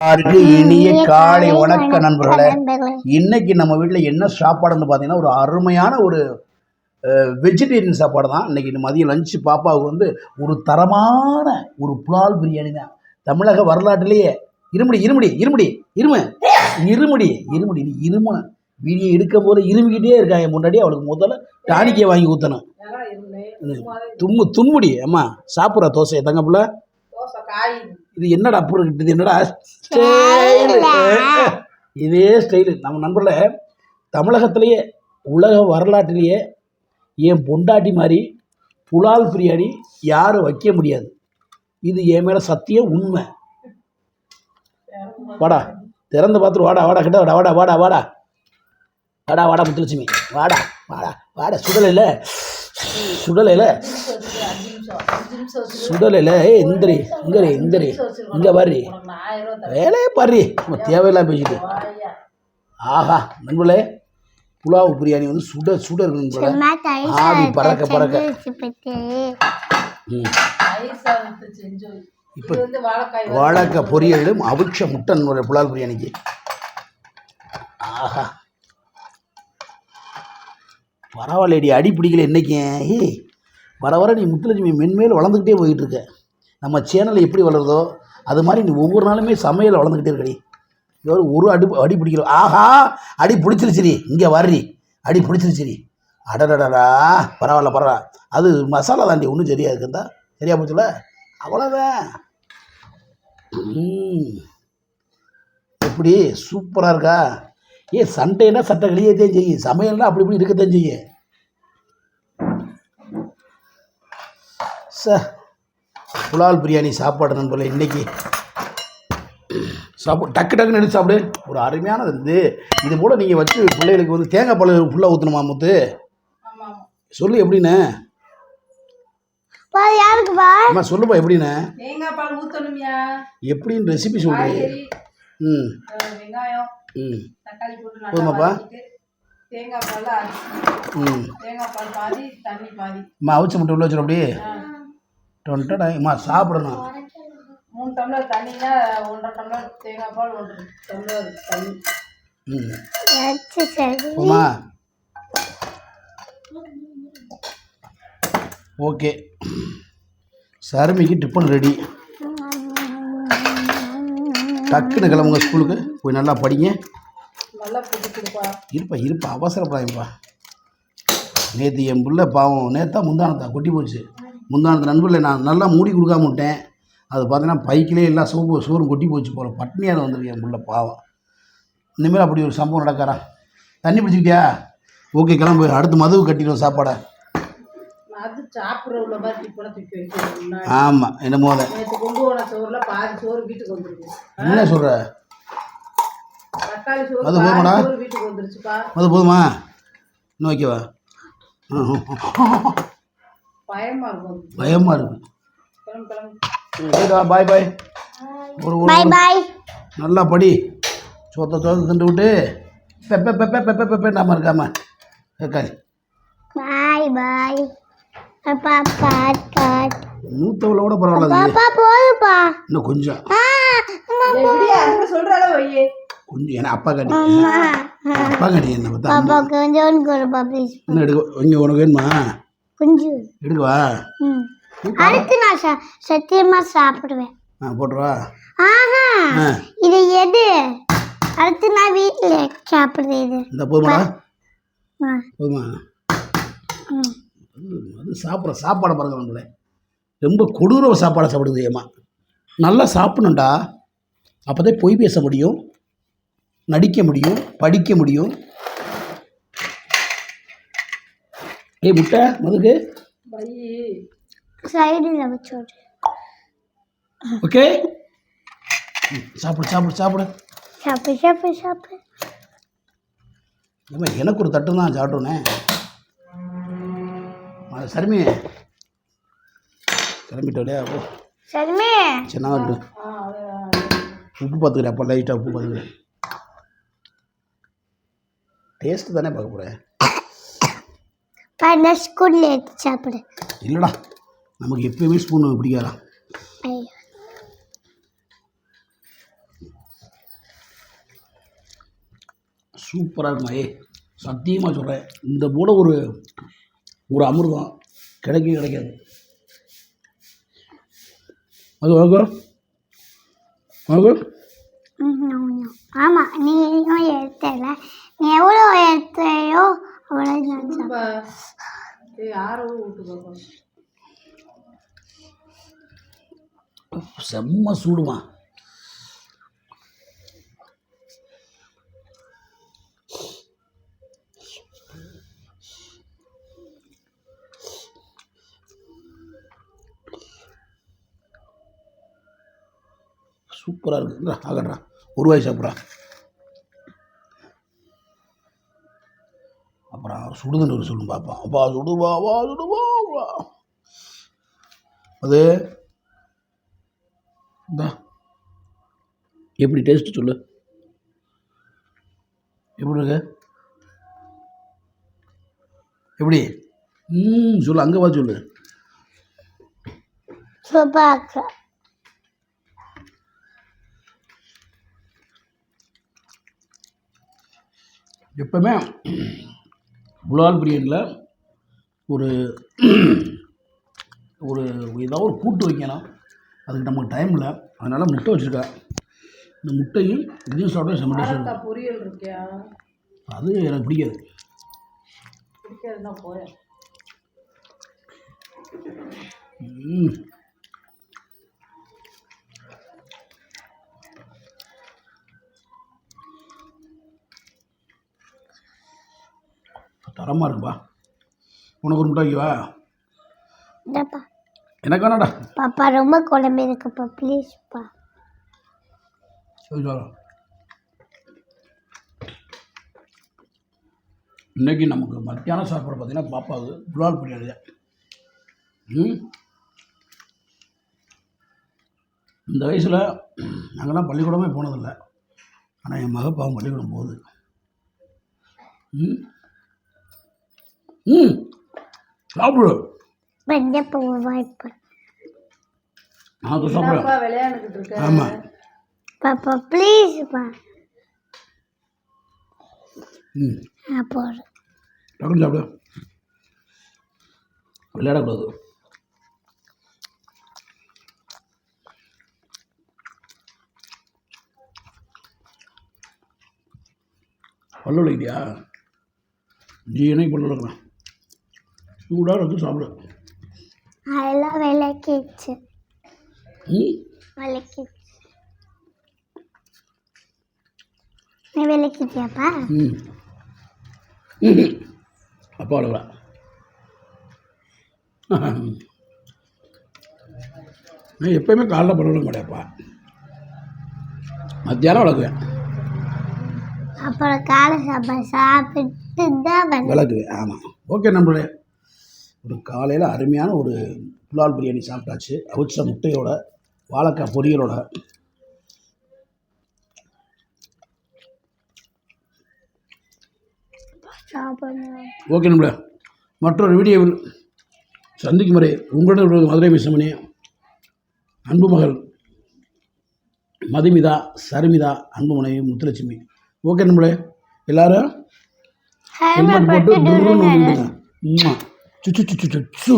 இனிய காலை வணக்க நண்பர்களே. இன்னைக்கு நம்ம வீட்டில் என்ன சாப்பாடுன்னு பார்த்தீங்கன்னா ஒரு அருமையான ஒரு வெஜிடேரியன் சாப்பாடு தான். இன்னைக்கு மதியம் லஞ்சு பாப்பாவுக்கு வந்து ஒரு தரமான ஒரு புலால் பிரியாணி தான். தமிழக வரலாற்றிலேயே இருமுடி இருமுடி இருமுடி இருமு இருமுடி இருமுடி நீ இருமு வீடியோ எடுக்கும் போது இருமிக்கிட்டே இருக்காங்க. முன்னாடி அவளுக்கு முதல்ல டானிக்கே வாங்கி ஊற்றணும். தும்முடி அம்மா சாப்பிட்ற தோசையை தங்க பிள்ளை. இது என்னடா அப்புறம் கிட்டது என்னடா ஸ்டைலு, இதே ஸ்டைலு நம்ம நண்பரில் தமிழகத்திலேயே உலக வரலாற்றிலேயே என் பொண்டாட்டி மாதிரி புலால் பிரியாணி யாரும் வைக்க முடியாது. இது என் மேலே சத்தியம் உண்மை. வாடா திறந்து பார்த்துட்டு வாடா வாடா கிட்ட வாடா வாடா வாடா வாடா வாடா வாடா முத்துலட்சுமி வாடா வாடா வாடா சுடலையில் சுடலையில் சுடலையில் இந்தரி இங்கரி இந்தரி இங்கே பாரு வேலையே பாரு நம்ம தேவையில்லாம் பேசிட்டு. ஆஹா நண்பர்களே, புலாவ் பிரியாணி வந்து சுட சுட இருக்கு. ஆவி பறக்க பறக்க இப்போ வாழைக்காய் பொரியலும் அவிச்ச முட்டை புலால் பிரியாணிக்கு. ஆஹா பரவாயில்லடி, அடி பிடிக்கல இன்னைக்கு. வர வர நீ முத்துலட்சுமி மென்மேல் வளர்ந்துக்கிட்டே போயிட்டு இருக்க. நம்ம சேனல் எப்படி வளருதோ அது மாதிரி நீ ஒவ்வொரு நாளுமே சமையல் வளர்ந்துக்கிட்டே இருக்கடி. ஒரு அடி பிடிக்கல. ஆஹா அடி பிடிச்சிருச்சிரி, இங்கே வர்றி அடி பிடிச்சிருச்சிரி. அடடடா பரவாயில்ல பரவாயில்ல, அது மசாலா தாண்டி ஒன்றும் சரியா இருக்குந்தா சரியா போச்சுல, அவ்வளோதான். எப்படி சூப்பராக இருக்கா? சண்டைன்னா சட்டை வெளியேத்தான் செய்யும், சமையல்னா அப்படி இப்படி இருக்கத்தான் செய்யும். புலால் பிரியாணி சாப்பாடு நண்பர்களே. இன்றைக்கி டக்கு டக்குன்னு எடுத்து சாப்பிடு. ஒரு அருமையானது இருந்து இது போல் நீங்கள் வச்சு பிள்ளைகளுக்கு வந்து தேங்காய் பால் ஃபுல்லாக ஊற்றணுமா முத்து? சொல்லு எப்படின்னு அம்மா சொல்லுப்பா எப்படின்னு எப்படின்னு ரெசிபி சொல்கிறீங்க? போதுமாப்பா? அம்மா அவிச்ச முட்டை உள்ள வச்சிடும் அப்படியே டொன்டா சாப்பிடணும். 3 டம்ளர் தண்ணினா 1.5 டம்ளர் தேங்காய் பால் 1 டம்ளர் தண்ணி. ஓகே, சருமிக்கு டிஃபன் ரெடி. டக்குன்னு கிளம்புங்க ஸ்கூலுக்கு போய் நல்லா படிங்க. இருப்பா அவசரப்படாதீங்கப்பா. நேற்று என் பிள்ளை பாவம் நேற்றா முந்தானத்தா கொட்டி போச்சு. முந்தானத்து நண்பரில் நான் நல்லா மூடி கொடுக்காம விட்டேன். அது பார்த்தீங்கன்னா பைக்கிலே எல்லாம் சோறும் கொட்டி போச்சு போல். பட்னியாக வந்துருக்கு என் பிள்ளை பாவம். இனிமேல் அப்படி ஒரு சம்பவம் நடக்காரா? தண்ணி பிடிச்சிக்கிட்டியா? ஓகே கிளம்பு, அடுத்து மதுவு கட்டிடுவோம் சாப்பாடை. ஆமாம் என்னமோ என்ன சொல்கிற? அது போதுமாடா? அது போதுமா? இன்னும் ஓகேவா? பயமாக இருக்கு. பாய் பாய். ஒரு நல்லா படி. சோத்த திண்டு விட்டு பெப்ப பெப்ப பெப்ப பெப்ப நாம இருக்காம கேட்காது. பாய் பாய். மூத்தவளோட பரவாயில்ல, இன்னும் கொஞ்சம் கொஞ்சம் ஏன்னா அப்பா கட்டி என்ன பார்த்தா இன்னும் எடுக்க இங்கே உனக்கு வேணுமா? எடுக்கவா? அடுத்து நான் சத்தியமா சாப்பிடுவேன். போட்டுருவா? இது எது அடுத்து நான் வீட்டில் சாப்பிடுறது? இது இந்த போதுமாடா? போதுமா? அது சாப்பிட்ற சாப்பாடை பாருங்க நம்மளே, ரொம்ப கொடூர சாப்பாடை சாப்பிடுது. ஏமா நல்லா சாப்பிடணுண்டா, அப்போ தான் பொய் பேச முடியும், நடிக்க முடியும், படிக்க முடியும். முட்டை மதுக்கு சைடில் வச்சு ஓகே. சாப்பிடு சாப்பிடு சாப்பிடு சாப்பிடு சாப்பிடு சாப்பிடு. எனக்கு ஒரு தட்டு தான் சாப்பிட்டோன்னே. சரிமே கிளம்பிட்டோடே சரிமே சின்ன உப்பு பார்த்துக்கிறேன். அப்போ லைட்டாக உப்பு பார்த்துக்கிறேன். டேஸ்ட்டு தானே பார்க்க போகிறேன். ஸ்கூலில் எடுத்து சாப்பிடு. இல்லைடா நமக்கு எப்பயுமே ஸ்பூன் பிடிக்காதா. சூப்பராக இருக்குமா சத்தியமாக சொல்கிறேன். இந்த போல ஒரு ஒரு அமிர்தம் கிடைக்காது. அது ஆமாம், நீயும் எடுத்தல, நீ எவ்வளோ எடுத்தையோ அவ்வளோ நான் யாரும் வீட்டு போகணும். செம்ம சூடுமா. சூப்பராக இருக்குது. ஆகட்றா ஒரு வாய் சாப்பிட்றா. அப்புறம் சுடுதண்ணி ஒரு சொல்லணும் பார்ப்போம். அப்பா சுடுவா வா சுடுவா வா. அது இந்தா எப்படி டேஸ்ட்டு சொல்லு, எப்படி இருக்கு, எப்படி சொல்லு, அங்கே வா சொல்லு. சூப்பராக எப்பவுமே புலால் பிரியாணியில் ஒரு ஒரு ஏதாவது ஒரு கூட்டு வைக்கணும். அதுக்கு நமக்கு டைம் இல்லை, அதனால் முட்டை வச்சுருக்கேன். இந்த முட்டையும் இதையும் சாப்பிட்டா செம்ம டேஸ்ட். பொரியல் இருக்கியா? அது எனக்கு பிடிக்காது. பிடிக்காதுன்னா போய தரமாக இருக்குப்பா. உனக்கு ஒரு முட்டை வைக்கவா? இந்தப்பா எனக்கு வேணாடா. பாப்பா ரொம்ப குழம்பு இருக்குப்பா, ப்ளீஸ்ப்பா. சரி இன்றைக்கி நமக்கு மத்தியானம் சாப்பாடு பார்த்தீங்கன்னா பாப்பாவுக்கு புலால் பிரியாணி தான். இந்த வயசில் நாங்கள்லாம் பள்ளிக்கூடமே போனதில்லை. ஆனால் என் மக பாவம் பள்ளிக்கூடம் போகுது. சாப்பிடு. வாய்ப்பு நான் சாப்பிடுவேன். விளையாண்டுக்கிட்டு இருக்கேன். ஆமாம் பாப்பா ப்ளீஸ்ப்பா. போடுறேன். டக்குன்னு சாப்பிடு, விளையாடக்கூடாது. பல்லு விளைக்கிட்டியா? ஜீனை பல்லு விளக்குறேன். சூடாக வச்சு சாப்பிடு. அதெல்லாம் விளக்கிடுச்சு. நீ விளக்கிட்டியாப்பா? அப்பா விளக்குறா. நான் எப்போயுமே காலைல பல்லு விளக்க மாட்டேன்ப்பா, மத்தியானம் விளக்குவேன். அப்புறம் காலை சாப்பாடு சாப்பிட்டு தான் விளக்குவேன். ஆமாம். ஓகே நம்மளே ஒரு காலையில் அருமையான ஒரு புலால் பிரியாணி சாப்பிட்டாச்சு. அவிச்ச முட்டையோட வாழைக்காய் பொரியலோட. ஓகே நம்மளே மற்றொரு வீடியோவில் சந்திக்கும் வரை உங்களுடன் மதுரை மிஸ்மணி அன்பு மகள் மதுமிதா, சரிமிதா, அன்பு மனைவி முத்துலட்சுமி. ஓகே நம்மளே எல்லாரும் ஹெல்மெட் போட்டு சுச்சு சுச்சு சுச்சு